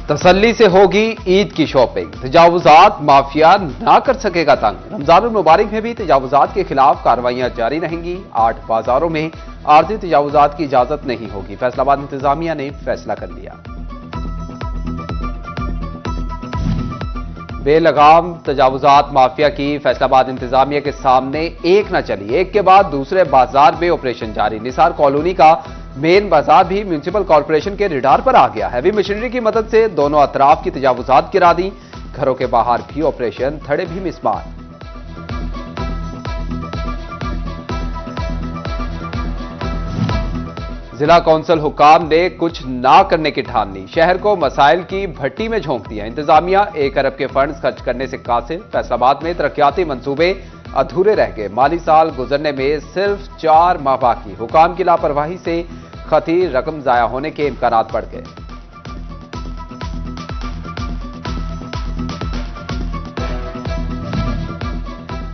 तसल्ली से होगी ईद की शॉपिंग, तजावुजात माफिया ना कर सकेगा तंग। रमजानुल मुबारक में भी तजावुजात के खिलाफ कार्रवाइयां जारी रहेंगी। 8 बाजारों में आर्जी तजावुजात की इजाजत नहीं होगी। फैसलाबाद इंतजामिया ने फैसला कर लिया। बेलगाम तजावुजात माफिया की फैसलाबाद इंतजामिया के सामने एक न चली, एक के बाद दूसरे बाजार में ऑपरेशन जारी। निसार कॉलोनी का मेन बाजार भी म्युनिसिपल कॉर्पोरेशन के रडार पर आ गया। हैवी मशीनरी की मदद से दोनों अतराफ की तजावुजात गिरा दी। घरों के बाहर भी ऑपरेशन, थड़े भी मिसमार। जिला कौंसिल हुकाम ने कुछ ना करने की ठान ली। शहर को मसाइल की भट्टी में झोंक दिया। इंतजामिया 1 अरब के फंड्स खर्च करने से कासिर। फैसलाबाद में तरक्याती मंसूबे अधूरे रह गए। माली साल गुजरने में सिर्फ 4 माह बाकी। हुकाम की लापरवाही से खती रकम जाया होने के इम्कानात बढ़ गए।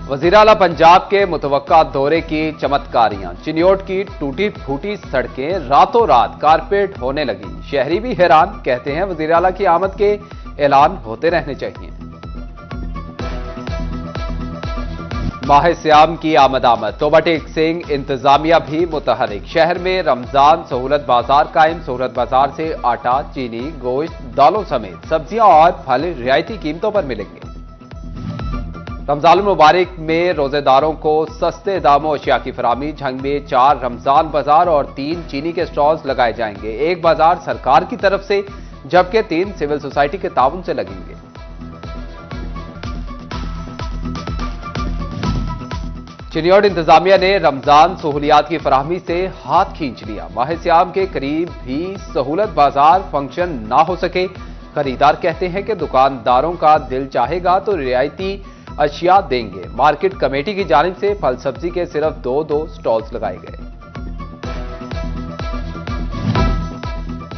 वजीर आला पंजाब के मुतवक्का दौरे की चमत्कारियां। चिन्योट की टूटी फूटी सड़कें रातों रात कारपेट होने लगी। शहरी भी हैरान, कहते हैं वजीर आला की आमद के ऐलान होते रहने चाहिए। माह सियाम की आमद। तोबा टेक सिंह इंतजामिया भी मुतहरिक। शहर में रमजान सहूलत बाजार कायम। सहूलत बाजार से आटा, चीनी, गोश्त, दालों समेत सब्जियां और फल रियायती कीमतों पर मिलेंगे। रमजानुल मुबारक में रोजेदारों को सस्ते दामों अशिया की फरामी। झंग में 4 रमजान बाजार और 3 चीनी के स्टॉल्स लगाए जाएंगे। एक बाजार सरकार की तरफ से, जबकि 3 सिविल सोसाइटी के ताउन से लगेंगे। चिन्योट इंतजामिया ने रमजान सहूलियात की फराहमी से हाथ खींच लिया। माह सियाम के करीब भी सहूलत बाजार फंक्शन ना हो सके। खरीदार कहते हैं कि दुकानदारों का दिल चाहेगा तो रियायती अशिया देंगे। मार्केट कमेटी की जानिब से फल सब्जी के सिर्फ 2 स्टॉल्स लगाए गए।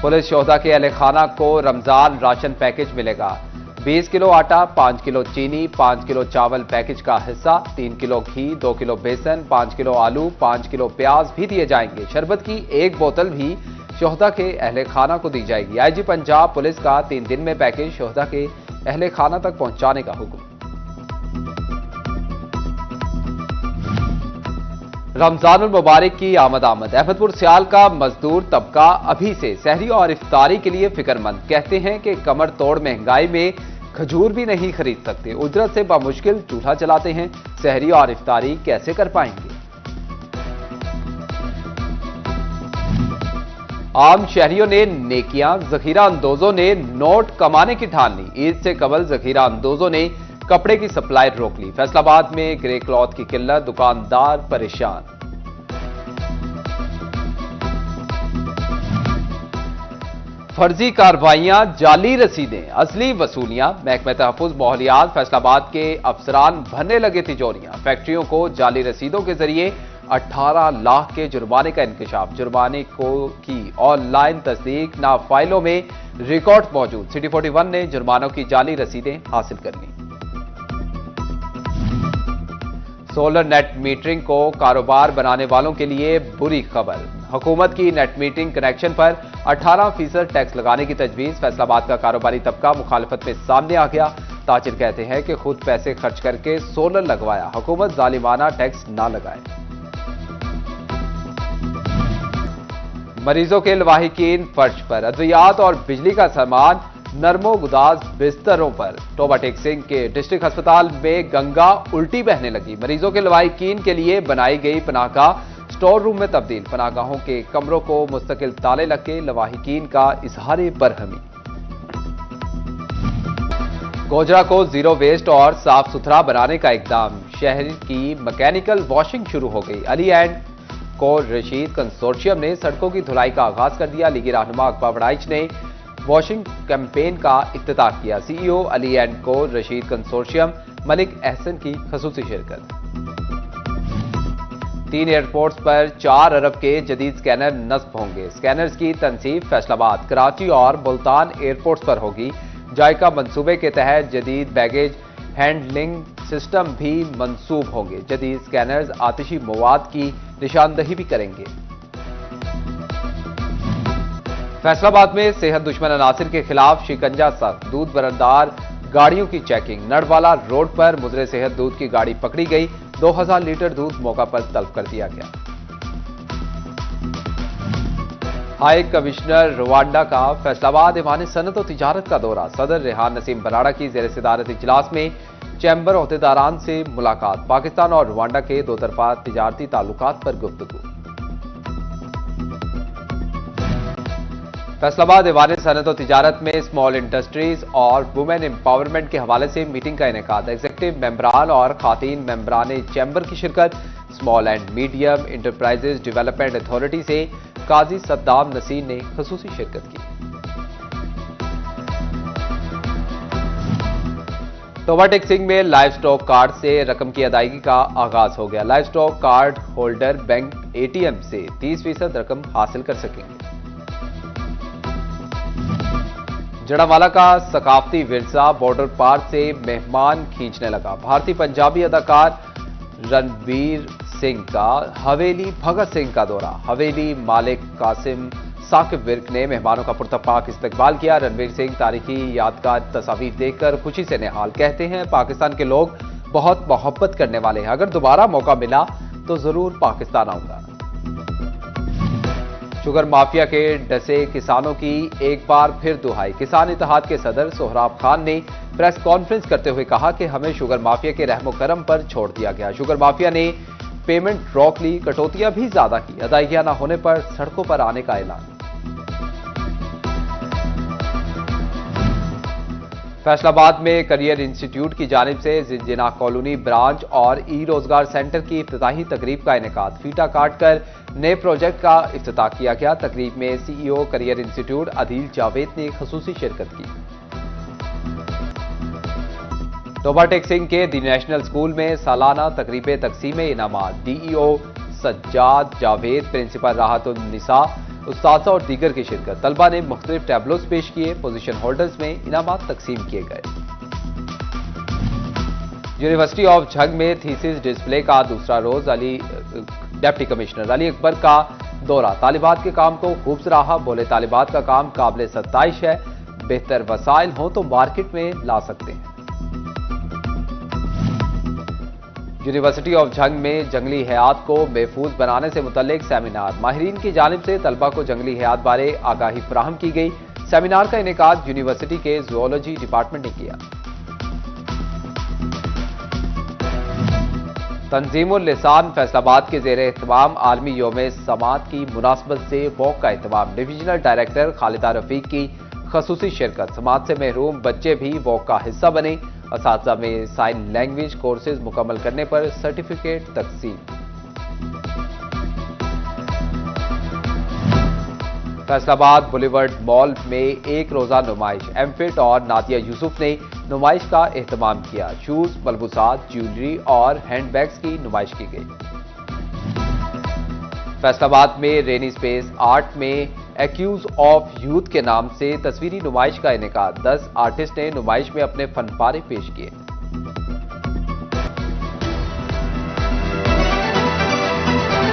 पुलिस शोहदा के अहले खाना को रमजान राशन पैकेज मिलेगा। 20 किलो आटा, 5 किलो चीनी, 5 किलो चावल पैकेज का हिस्सा। 3 किलो घी, 2 किलो बेसन, 5 किलो आलू, 5 किलो प्याज भी दिए जाएंगे। शरबत की 1 बोतल भी शोहदा के अहले खाना को दी जाएगी। आईजी पंजाब पुलिस का 3 दिन में पैकेज शोहदा के अहले खाना तक पहुंचाने का हुक्म। रमजानुल मुबारक की आमद। अहमदपुर सियाल का मजदूर तबका अभी से सहरी और इफ्तारी के लिए फिक्रमंद। कहते हैं कि कमर तोड़ महंगाई में खजूर भी नहीं खरीद सकते। उजरत से बामुश्किल चूल्हा चलाते हैं। सहरी और इफ्तारी कैसे कर पाएंगे। आम शहरियों ने नेकियां, जखीरा अंदोजों ने नोट कमाने की ठान ली। ईद से कबल जखीरा अंदोजों ने कपड़े की सप्लाई रोक ली। फैसलाबाद में ग्रे क्लॉथ की किल्लत, दुकानदार परेशान। फर्जी कार्रवाइयां, जाली रसीदें, असली वसूलियां। महकमा तहफ्फुज़ माहौलियात फैसलाबाद के अफसरान भरने लगे तिजोरियां। फैक्ट्रियों को जाली रसीदों के जरिए 18 लाख के जुर्माने का इंकशाफ। जुर्माने की ऑनलाइन तस्दीक, ना फाइलों में रिकॉर्ड मौजूद। सिटी 41 ने जुर्मानों की जाली रसीदें हासिल कर ली। सोलर नेट मीटरिंग को कारोबार बनाने वालों के लिए बुरी खबर। हुकूमत की नेट मीटरिंग कनेक्शन पर 18% टैक्स लगाने की तजवीज। फैसलाबाद का कारोबारी तबका मुखालफत में सामने आ गया। ताजिर कहते हैं कि खुद पैसे खर्च करके सोलर लगवाया, हुकूमत जालिमाना टैक्स ना लगाए। मरीजों के लवाहिकीन फर्श पर। अद्वियात और बिजली का सामान नरमो गुदाज बिस्तरों पर। तोबा टेक सिंह के डिस्ट्रिक्ट अस्पताल में गंगा उल्टी बहने लगी। मरीजों के लवाहिकीन के लिए बनाई गई पनाहगाह स्टोर रूम में तब्दील। पनाहगाहों के कमरों को मुस्तकिल ताले लग के लवाहिकीन का इजहार बरहमी। गोजरा को जीरो वेस्ट और साफ सुथरा बनाने का इकदाम। शहर की मैकेनिकल वॉशिंग शुरू हो गई। अली एंड को रशीद कंसोर्शियम ने सड़कों की धुलाई का आगाज कर दिया। लीगी रहनुमा अकबर वड़ाइच ने वॉशिंग कैंपेन का इफ्तिताह किया। सीईओ अली एंड को रशीद कंसोर्शियम मलिक अहसन की खसूसी शिरकत। 3 एयरपोर्ट्स पर 4 अरब के जदीद स्कैनर नस्ब होंगे। स्कैनर्स की तनसीब फैसलाबाद, कराची और मुल्तान एयरपोर्ट्स पर होगी। जायका मंसूबे के तहत जदीद बैगेज हैंडलिंग सिस्टम भी मंसूब होंगे। जदीद स्कैनर्स आतिशी मवाद की निशानदही भी करेंगे। फैसलाबाद में सेहत दुश्मन अनासिर के खिलाफ शिकंजा सख्त, दूध बरदार गाड़ियों की चेकिंग। नरवाला रोड पर मुजरे सेहत दूध की गाड़ी पकड़ी गई, 2000 लीटर दूध मौका पर तलब कर दिया गया। हाई कमिश्नर रवांडा का फैसलाबाद ईवान सनत और तिजारत का दौरा। सदर रेहान नसीम बराड़ा की ज़ेर सदारत इजलास में चैम्बर ओहदेदारान से मुलाकात। पाकिस्तान और रवांडा के दो तरफा तिजारती ताल्लुकात पर गुफ्तगू। फैसलाबाद ईवान सनत और तिजारत में स्मॉल इंडस्ट्रीज और वुमेन एम्पावरमेंट के हवाले से मीटिंग का इनेकाद। एग्जीक्यूटिव मेंबरान और खातीन मेंबरान चैम्बर की शिरकत। Small and medium enterprises development authority से काजी सद्दाम नसीर ने खसूसी शिरकत की। ओवरटेक्सिंग में लाइव स्टॉक कार्ड से रकम की अदायगी का आगाज हो गया। Live stock card holder bank ATM से 30% रकम हासिल कर सकेंगे। जड़ावाला का सकाफती विरसा बॉर्डर पार से मेहमान खींचने लगा। भारतीय पंजाबी अदाकार रणवीर सिंह का हवेली भगत सिंह का दौरा। हवेली मालिक कासिम साकिब विर्क ने मेहमानों का पुरतपाक इस्तकबाल किया। रणवीर सिंह तारीखी यादगार तस्वीर देखकर खुशी से निहाल। कहते हैं पाकिस्तान के लोग बहुत मोहब्बत करने वाले हैं, अगर दोबारा मौका मिला तो जरूर पाकिस्तान आऊंगा। शुगर माफिया के डसे किसानों की एक बार फिर दुहाई। किसान इत्तेहाद के सदर सोहराब खान ने प्रेस कॉन्फ्रेंस करते हुए कहा कि हमें शुगर माफिया के रहमो करम पर छोड़ दिया गया। शुगर माफिया ने पेमेंट रोक ली, कटौतियां भी ज्यादा की। अदायगियां न होने पर सड़कों पर आने का ऐलान। फैसलाबाद में करियर इंस्टीट्यूट की जानिब से जिन्ना कॉलोनी ब्रांच और ई रोजगार सेंटर की इफ्तिताही तकरीब का इनेकाद। फीता काटकर नए प्रोजेक्ट का इफ्तिताह किया गया। तकरीब में CEO career institute Adeel Javed ने खसूसी शिरकत की। ओवरटेक्सिंग के दी नेशनल स्कूल में सालाना तकरीब तकसीम इनामात। डीईओ सज्जाद जावेद, प्रिंसिपल राहतुन्निसा, उस्ताद और दीगर की शिरकत। तलबा ने मुख्तलिफ टैबलोस पेश किए। पोजीशन होल्डर्स में इनामात तकसीम किए गए। यूनिवर्सिटी ऑफ झंग में थीसिस डिस्प्ले का दूसरा रोज डिप्टी कमिश्नर अली अकबर का दौरा। तालिबात के काम को खूब सराहा। बोले तालिबात का काम काबिल सत्ताइश है, बेहतर वसाइल हो तो मार्केट में ला सकते हैं। यूनिवर्सिटी ऑफ झंग में जंगली हयात को महफूज बनाने से मुतल्लिक सेमिनार। माहिरीन की जानिब से तलबा को जंगली हयात बारे आगाही फराहम की गई। सेमिनार का इनेकाद यूनिवर्सिटी के जूलॉजी डिपार्टमेंट ने किया। तंजीमुल लिसान फैसलाबाद के जेर एहतमाम आलमी योम समात की मुनासबत से वॉक का एहतमाम। डिवीजनल डायरेक्टर खालिदा रफीक की खसूसी शिरकत। समात से महरूम बच्चे भी वॉक का हिस्सा बने। असातिज़ा में साइन लैंग्वेज कोर्सेज मुकम्मल करने पर सर्टिफिकेट तकसीम। फैसलाबाद बुलेवर्ड मॉल में एक रोजा नुमाइश। एमफिट और नादिया यूसुफ ने नुमाइश का एहतमाम किया। शूज, मलबूसात, ज्वेलरी और हैंडबैग्स की नुमाइश की गई। फैसलाबाद में रेनी स्पेस आर्ट में एक्यूज ऑफ यूथ के नाम से तस्वीरी नुमाइश का इनेकाद। 10 आर्टिस्ट ने नुमाइश में अपने फनपारे पेश किए।